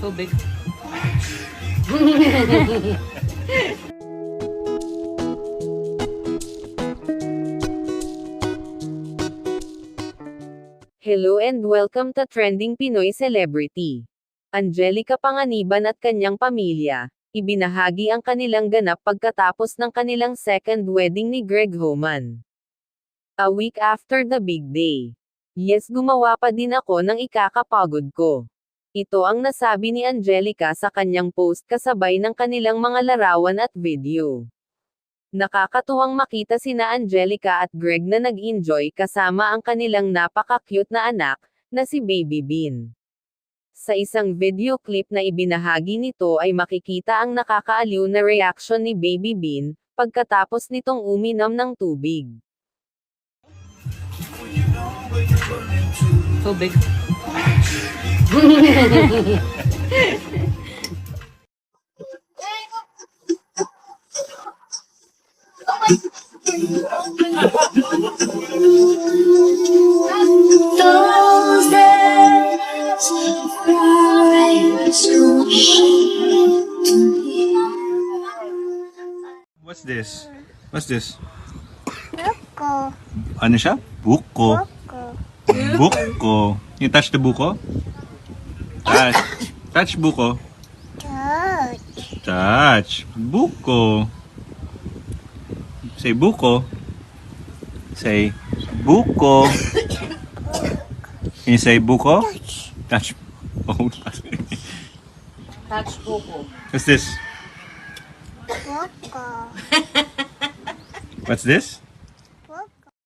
Tubig. Hello and welcome to Trending Pinoy Celebrity. Angelica Panganiban at kanyang pamilya, ibinahagi ang kanilang ganap pagkatapos ng kanilang second wedding ni Greg Homan. A week after the big day. Yes, gumawa pa din ako ng ikakapagod ko. Ito ang nasabi ni Angelica sa kanyang post kasabay ng kanilang mga larawan at video. Nakakatuwang makita sina Angelica at Greg na nag-enjoy kasama ang kanilang napaka-cute na anak, na si Baby Bean. Sa isang video clip na ibinahagi nito ay makikita ang nakakaaliw na reaction ni Baby Bean, pagkatapos nitong uminom ng tubig. Tubig. Those days fly so What's this? What's this? Buko. Ano siya? Buko. Buko. You touch the buko? Touch. Touch buko. Touch. Touch. Buko. Say buko. Say buko. Can you say buko? Touch. Oh. Touch buko. What's this? Buko. What's this?